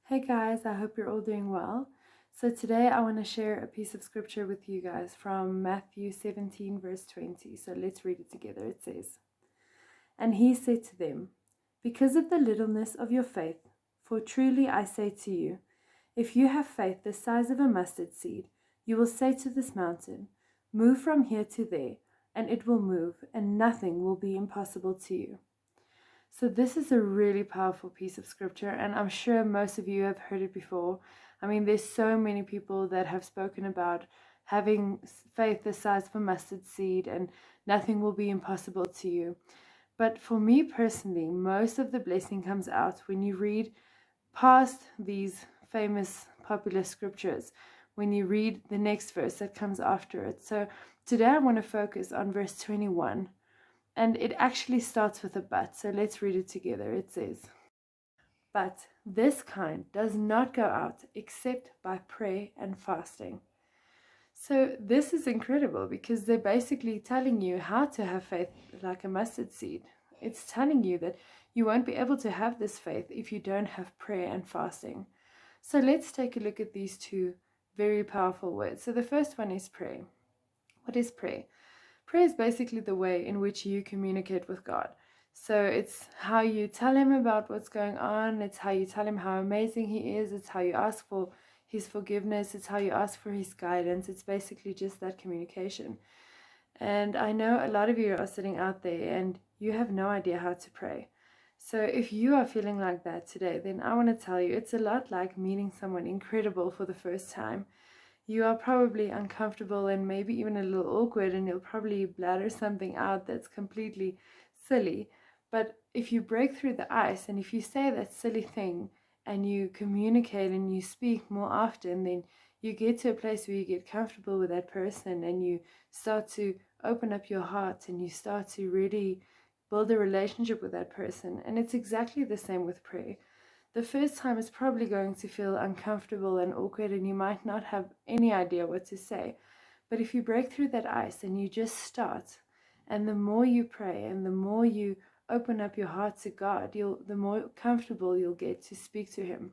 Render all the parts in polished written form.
Hey guys, I hope you're all doing well. So today I want to share a piece of scripture with you guys from Matthew 17, verse 20. So let's read it together. It says, "And he said to them, because of the littleness of your faith, for truly I say to you, if you have faith the size of a mustard seed, you will say to this mountain, 'Move from here to there,' and it will move, and nothing will be impossible to you." So this is a really powerful piece of scripture, and I'm sure most of you have heard it before. I mean, there's so many people that have spoken about having faith the size of a mustard seed and nothing will be impossible to you. But for me personally, most of the blessing comes out when you read past these famous popular scriptures, when you read the next verse that comes after it. So today I want to focus on verse 21. And it actually starts with a but. So let's read it together. It says, "But this kind does not go out except by prayer and fasting." So this is incredible because they're basically telling you how to have faith like a mustard seed. It's telling you that you won't be able to have this faith if you don't have prayer and fasting. So let's take a look at these two very powerful words. So the first one is prayer. What is prayer? Prayer is basically the way in which you communicate with God. So it's how you tell him about what's going on, it's how you tell him how amazing he is, it's how you ask for his forgiveness, it's how you ask for his guidance. It's basically just that communication. And I know a lot of you are sitting out there and you have no idea how to pray. So if you are feeling like that today, then I want to tell you it's a lot like meeting someone incredible for the first time. You are probably uncomfortable and maybe even a little awkward, and you'll probably bladder something out that's completely silly. But if you break through the ice and if you say that silly thing and you communicate and you speak more often, then you get to a place where you get comfortable with that person and you start to open up your heart and you start to really build a relationship with that person. And it's exactly the same with prayer. The first time is probably going to feel uncomfortable and awkward, and you might not have any idea what to say. But if you break through that ice and you just start, and the more you pray and the more you open up your heart to God, the more comfortable you'll get to speak to Him.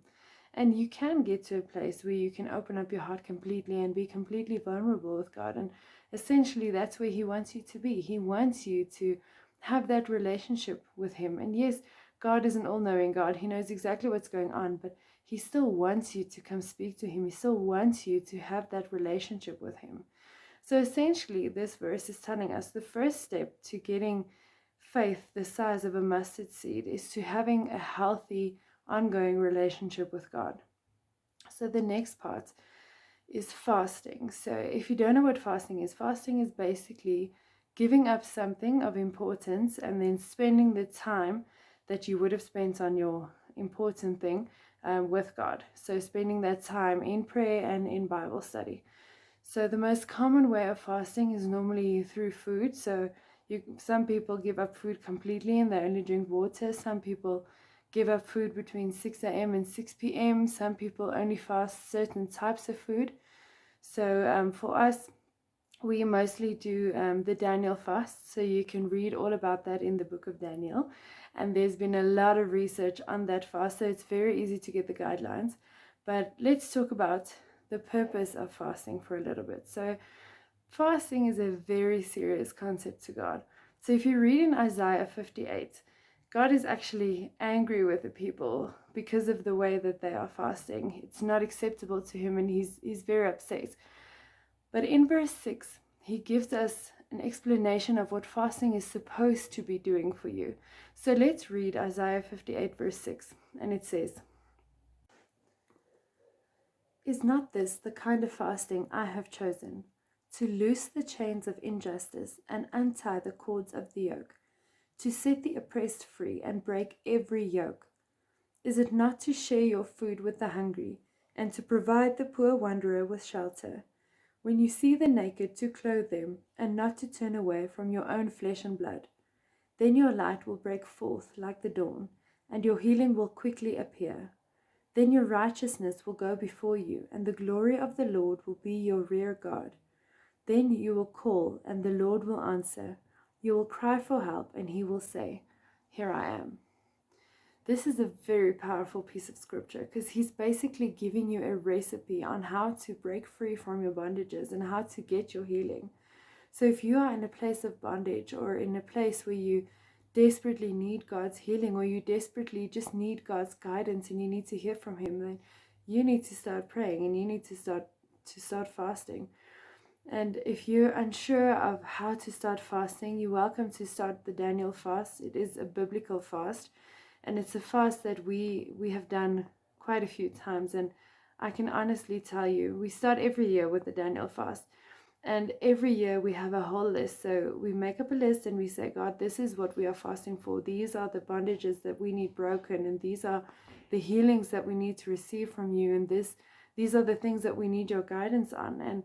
And you can get to a place where you can open up your heart completely and be completely vulnerable with God. And essentially, that's where He wants you to be. He wants you to have that relationship with Him. And yes, God is an all-knowing God. He knows exactly what's going on, but He still wants you to come speak to Him. He still wants you to have that relationship with Him. So essentially, this verse is telling us the first step to getting faith the size of a mustard seed is to having a healthy, ongoing relationship with God. So the next part is fasting. So if you don't know what fasting is basically giving up something of importance and then spending the time that you would have spent on your important thing with God. So spending that time in prayer and in Bible study. So the most common way of fasting is normally through food. So some people give up food completely and they only drink water. Some people give up food between 6 a.m. and 6 p.m. Some people only fast certain types of food. So for us, we mostly do the Daniel fast. So you can read all about that in the book of Daniel. And there's been a lot of research on that fast. So it's very easy to get the guidelines. But let's talk about the purpose of fasting for a little bit. So fasting is a very serious concept to God. So if you read in Isaiah 58, God is actually angry with the people because of the way that they are fasting. It's not acceptable to Him and he's very upset. But in verse 6, He gives us an explanation of what fasting is supposed to be doing for you. So let's read Isaiah 58 verse 6, and it says, "Is not this the kind of fasting I have chosen, to loose the chains of injustice and untie the cords of the yoke, to set the oppressed free and break every yoke? Is it not to share your food with the hungry, and to provide the poor wanderer with shelter? When you see the naked, to clothe them, and not to turn away from your own flesh and blood? Then your light will break forth like the dawn, and your healing will quickly appear. Then your righteousness will go before you, and the glory of the Lord will be your rear guard. Then you will call, and the Lord will answer. You will cry for help, and He will say, 'Here I am.'" This is a very powerful piece of scripture because he's basically giving you a recipe on how to break free from your bondages and how to get your healing. So if you are in a place of bondage or in a place where you desperately need God's healing, or you desperately just need God's guidance and you need to hear from him, then you need to start praying and you need to start fasting. And if you're unsure of how to start fasting, you're welcome to start the Daniel fast. It is a biblical fast, and it's a fast that we have done quite a few times. And I can honestly tell you, we start every year with the Daniel fast. And every year we have a whole list. So we make up a list and we say, God, this is what we are fasting for. These are the bondages that we need broken. And these are the healings that we need to receive from you. And these are the things that we need your guidance on. And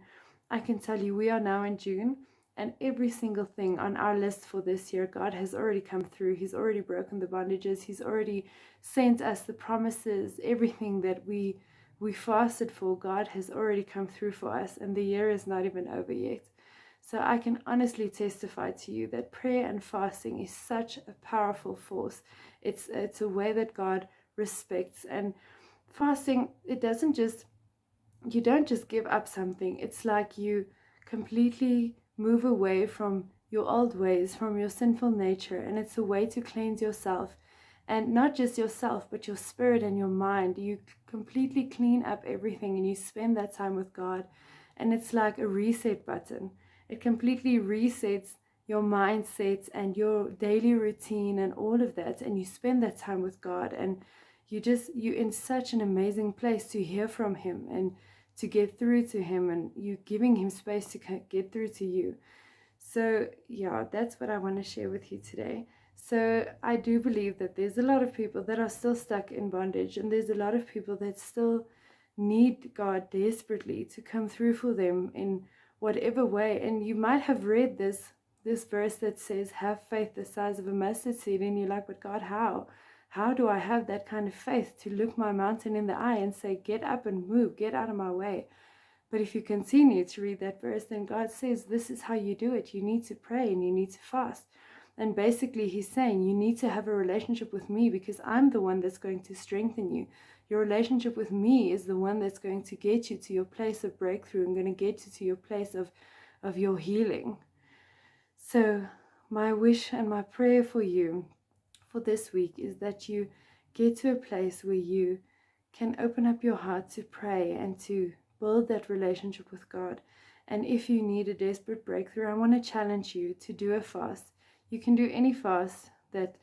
I can tell you, we are now in June. And every single thing on our list for this year, God has already come through. He's already broken the bondages. He's already sent us the promises, everything that we fasted for. God has already come through for us, and the year is not even over yet. So I can honestly testify to you that prayer and fasting is such a powerful force. It's a way that God respects. And fasting, you don't just give up something. It's like you completely move away from your old ways, from your sinful nature, and it's a way to cleanse yourself. And not just yourself, but your spirit and your mind. You completely clean up everything and you spend that time with God. And it's like a reset button. It completely resets your mindset and your daily routine and all of that. And you spend that time with God. And you're in such an amazing place to hear from him and to get through to him. And you giving him space to get through to you. So yeah, that's what I want to share with you today. So I do believe that there's a lot of people that are still stuck in bondage, and there's a lot of people that still need God desperately to come through for them in whatever way. And you might have read this verse that says, have faith the size of a mustard seed, and you're like, but God, how? How do I have that kind of faith to look my mountain in the eye and say, get up and move, get out of my way? But if you continue to read that verse, then God says, this is how you do it. You need to pray and you need to fast. And basically he's saying, you need to have a relationship with me because I'm the one that's going to strengthen you. Your relationship with me is the one that's going to get you to your place of breakthrough. I'm going to get you to your place of your healing. So my wish and my prayer for you for this week is that you get to a place where you can open up your heart to pray and to build that relationship with God. And if you need a desperate breakthrough, I want to challenge you to do a fast. You can do any fast that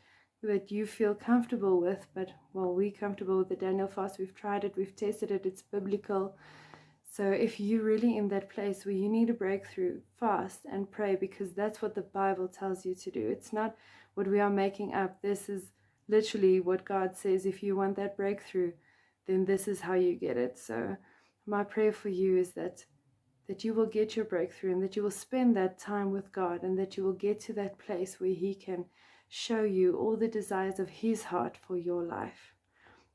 you feel comfortable with, but we're comfortable with the Daniel fast. We've tried it, we've tested it, it's biblical. So if you're really in that place where you need a breakthrough, fast and pray, because that's what the Bible tells you to do. It's not what we are making up. This is literally what God says. If you want that breakthrough, then this is how you get it. So my prayer for you is that you will get your breakthrough and that you will spend that time with God and that you will get to that place where he can show you all the desires of his heart for your life.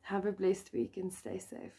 Have a blessed week and stay safe.